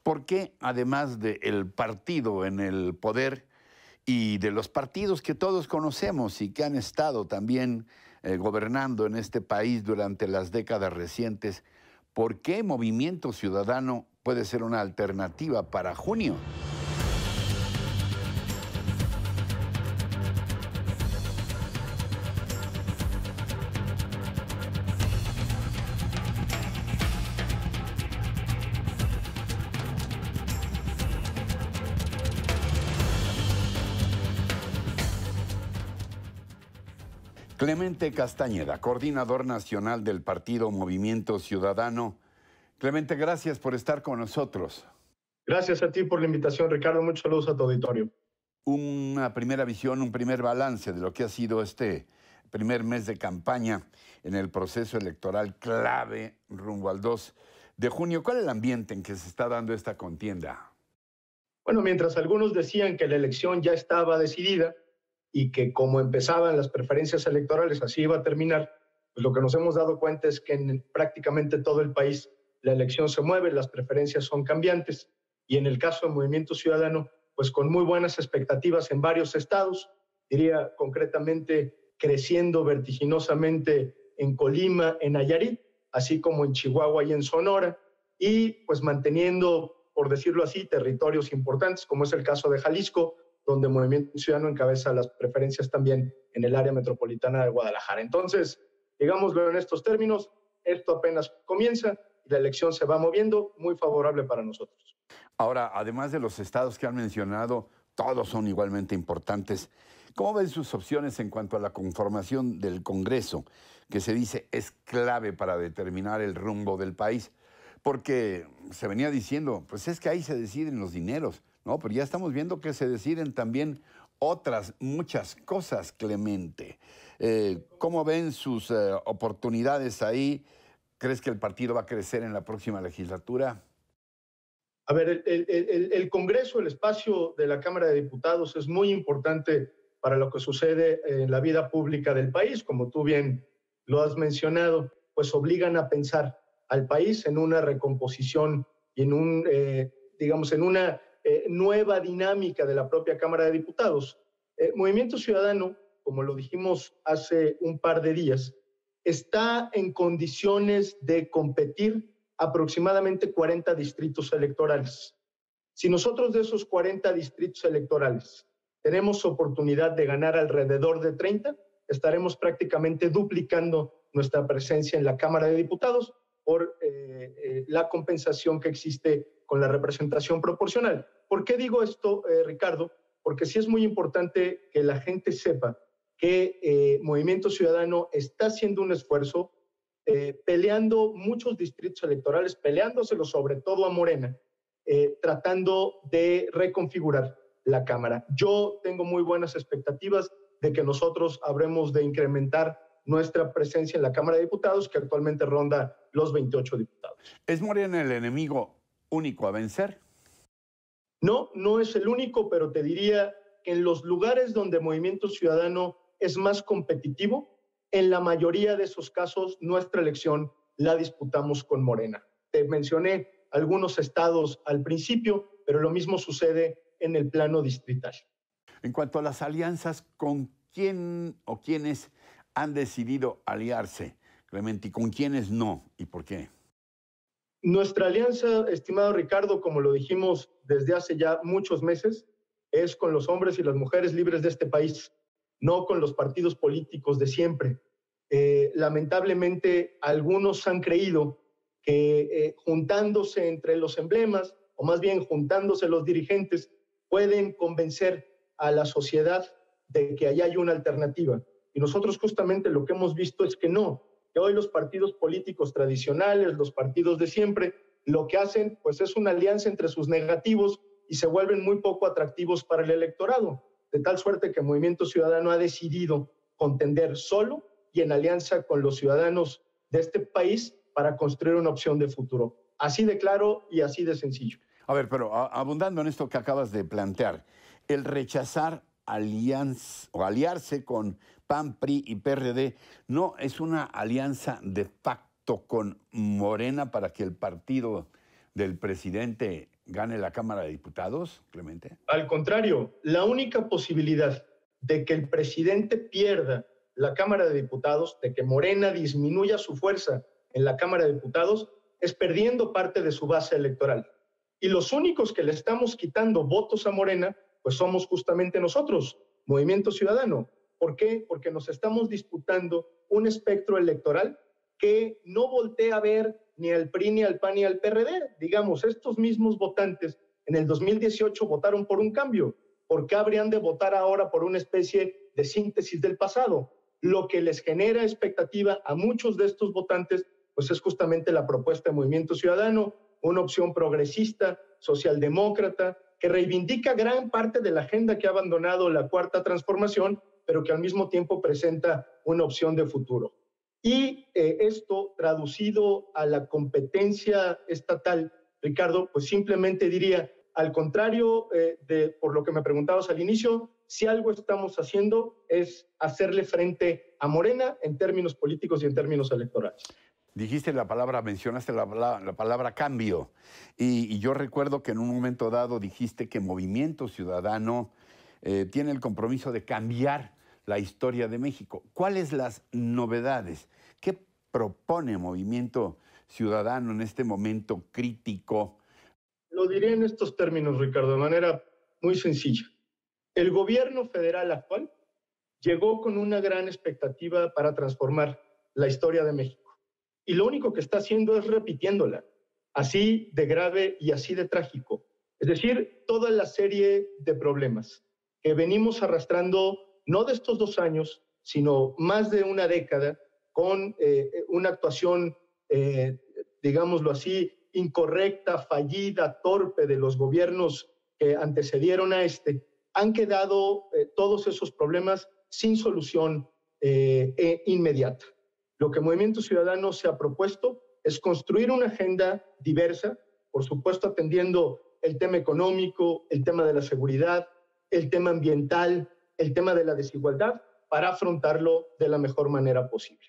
¿Por qué, además del partido en el poder y de los partidos que todos conocemos y que han estado también gobernando en este país durante las décadas recientes, por qué Movimiento Ciudadano puede ser una alternativa para junio? Clemente Castañeda, coordinador nacional del partido Movimiento Ciudadano. Clemente, gracias por estar con nosotros. Gracias a ti por la invitación, Ricardo. Muchos saludos a tu auditorio. Una primera visión, un primer balance de lo que ha sido este primer mes de campaña en el proceso electoral clave rumbo al 2 de junio. ¿Cuál es el ambiente en que se está dando esta contienda? Bueno, mientras algunos decían que la elección ya estaba decidida y que como empezaban las preferencias electorales así iba a terminar, pues lo que nos hemos dado cuenta es que en prácticamente todo el país la elección se mueve, las preferencias son cambiantes y en el caso del Movimiento Ciudadano, pues con muy buenas expectativas en varios estados, diría concretamente creciendo vertiginosamente en Colima, en Nayarit, así como en Chihuahua y en Sonora, y pues manteniendo, por decirlo así, territorios importantes, como es el caso de Jalisco, donde Movimiento Ciudadano encabeza las preferencias también en el área metropolitana de Guadalajara. Entonces, digámoslo en estos términos, esto apenas comienza y la elección se va moviendo, muy favorable para nosotros. Ahora, además de los estados que han mencionado, todos son igualmente importantes. ¿Cómo ven sus opciones en cuanto a la conformación del Congreso, que se dice es clave para determinar el rumbo del país? Porque se venía diciendo, pues es que ahí se deciden los dineros, ¿no? Pero ya estamos viendo que se deciden también otras muchas cosas, Clemente. ¿Cómo ven sus oportunidades ahí? ¿Crees que el partido va a crecer en la próxima legislatura? A ver, el Congreso, el espacio de la Cámara de Diputados es muy importante para lo que sucede en la vida pública del país, como tú bien lo has mencionado, pues obligan a pensar al país en una recomposición y en digamos, en una nueva dinámica de la propia Cámara de Diputados. Movimiento Ciudadano, como lo dijimos hace un par de días, está en condiciones de competir aproximadamente 40 distritos electorales. Si nosotros de esos 40 distritos electorales tenemos oportunidad de ganar alrededor de 30, estaremos prácticamente duplicando nuestra presencia en la Cámara de Diputados por la compensación que existe con la representación proporcional. ¿Por qué digo esto, Ricardo? Porque sí es muy importante que la gente sepa que Movimiento Ciudadano está haciendo un esfuerzo peleando muchos distritos electorales, peleándoselos sobre todo a Morena, tratando de reconfigurar la Cámara. Yo tengo muy buenas expectativas de que nosotros habremos de incrementar nuestra presencia en la Cámara de Diputados, que actualmente ronda los 28 diputados. ¿Es Morena el enemigo único a vencer? No, no es el único, pero te diría que en los lugares donde Movimiento Ciudadano es más competitivo, en la mayoría de esos casos, nuestra elección la disputamos con Morena. Te mencioné algunos estados al principio, pero lo mismo sucede en el plano distrital. En cuanto a las alianzas, ¿con quién o quiénes han decidido aliarse, Clemente, y con quiénes no? ¿Y por qué? Nuestra alianza, estimado Ricardo, como lo dijimos desde hace ya muchos meses, es con los hombres y las mujeres libres de este país, no con los partidos políticos de siempre. Lamentablemente, algunos han creído que juntándose entre los emblemas, o más bien juntándose los dirigentes, pueden convencer a la sociedad de que allá hay una alternativa. Y nosotros justamente lo que hemos visto es que no, que hoy los partidos políticos tradicionales, los partidos de siempre, lo que hacen pues es una alianza entre sus negativos y se vuelven muy poco atractivos para el electorado, de tal suerte que el Movimiento Ciudadano ha decidido contender solo y en alianza con los ciudadanos de este país para construir una opción de futuro. Así de claro y así de sencillo. A ver, pero abundando en esto que acabas de plantear, el rechazar alianza o aliarse con PAN, PRI y PRD no es una alianza de facto con Morena para que el partido del presidente gane la Cámara de Diputados, Clemente? Al contrario, la única posibilidad de que el presidente pierda la Cámara de Diputados, de que Morena disminuya su fuerza en la Cámara de Diputados, es perdiendo parte de su base electoral. Y los únicos que le estamos quitando votos a Morena, pues somos justamente nosotros, Movimiento Ciudadano. ¿Por qué? Porque nos estamos disputando un espectro electoral que no voltea a ver ni al PRI, ni al PAN, ni al PRD. Digamos, estos mismos votantes en el 2018 votaron por un cambio. ¿Por qué habrían de votar ahora por una especie de síntesis del pasado? Lo que les genera expectativa a muchos de estos votantes, pues es justamente la propuesta de Movimiento Ciudadano, una opción progresista, socialdemócrata, que reivindica gran parte de la agenda que ha abandonado la Cuarta Transformación, pero que al mismo tiempo presenta una opción de futuro. Y esto traducido a la competencia estatal, Ricardo, pues simplemente diría, al contrario por lo que me preguntabas al inicio, si algo estamos haciendo es hacerle frente a Morena en términos políticos y en términos electorales. Dijiste la palabra, mencionaste la palabra cambio. Y yo recuerdo que en un momento dado dijiste que Movimiento Ciudadano tiene el compromiso de cambiar la historia de México. ¿Cuáles las novedades? ¿Qué propone Movimiento Ciudadano en este momento crítico? Lo diré en estos términos, Ricardo, de manera muy sencilla. El gobierno federal actual llegó con una gran expectativa para transformar la historia de México. Y lo único que está haciendo es repitiéndola, así de grave y así de trágico. Es decir, toda la serie de problemas que venimos arrastrando, no de estos 2 años, sino más de una década, con una actuación, digámoslo así, incorrecta, fallida, torpe de los gobiernos que antecedieron a han quedado todos esos problemas sin solución inmediata. Lo que Movimiento Ciudadano se ha propuesto es construir una agenda diversa, por supuesto atendiendo el tema económico, el tema de la seguridad, el tema ambiental, el tema de la desigualdad, para afrontarlo de la mejor manera posible.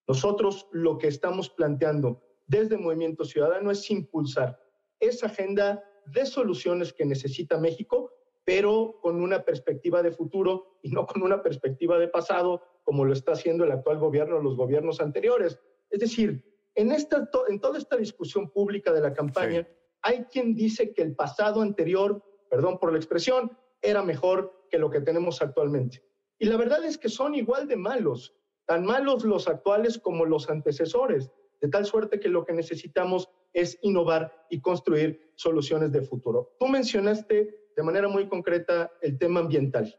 Nosotros lo que estamos planteando desde Movimiento Ciudadano es impulsar esa agenda de soluciones que necesita México, pero con una perspectiva de futuro y no con una perspectiva de pasado, como lo está haciendo el actual gobierno o los gobiernos anteriores. Es decir, en toda esta discusión pública de la campaña, sí, hay quien dice que el pasado anterior, perdón por la expresión, era mejor que lo que tenemos actualmente. Y la verdad es que son igual de malos, tan malos los actuales como los antecesores, de tal suerte que lo que necesitamos es innovar y construir soluciones de futuro. Tú mencionaste de manera muy concreta el tema ambiental.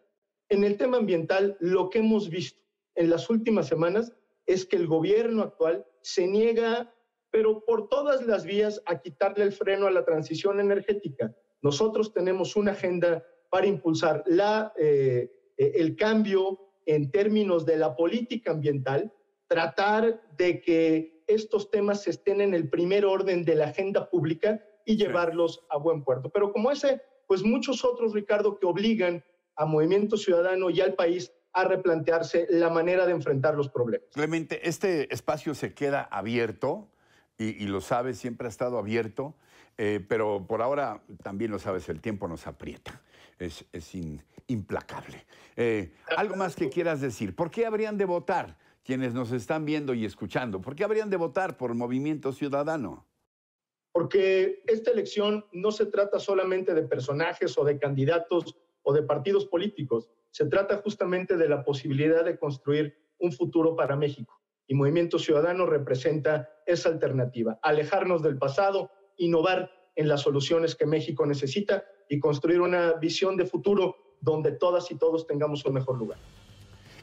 En el tema ambiental, lo que hemos visto en las últimas semanas es que el gobierno actual se niega, pero por todas las vías, a quitarle el freno a la transición energética. Nosotros tenemos una agenda para impulsar el cambio en términos de la política ambiental, tratar de que estos temas estén en el primer orden de la agenda pública y llevarlos a buen puerto. Pero como ese, pues muchos otros, Ricardo, que obligan a Movimiento Ciudadano y al país a replantearse la manera de enfrentar los problemas. Clemente, este espacio se queda abierto y lo sabes, siempre ha estado abierto, pero por ahora también lo sabes, el tiempo nos aprieta, es implacable. ¿Algo más que quieras decir? ¿Por qué habrían de votar quienes nos están viendo y escuchando? ¿Por qué habrían de votar por Movimiento Ciudadano? Porque esta elección no se trata solamente de personajes o de candidatos o de partidos políticos. Se trata justamente de la posibilidad de construir un futuro para México. Y Movimiento Ciudadano representa esa alternativa. Alejarnos del pasado, innovar en las soluciones que México necesita y construir una visión de futuro donde todas y todos tengamos un mejor lugar.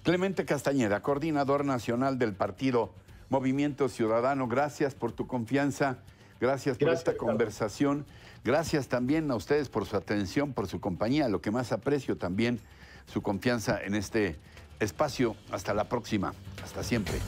Clemente Castañeda, coordinador nacional del partido Movimiento Ciudadano, gracias por tu confianza. Gracias por esta conversación. Gracias también a ustedes por su atención, por su compañía. Lo que más aprecio también, su confianza en este espacio. Hasta la próxima. Hasta siempre.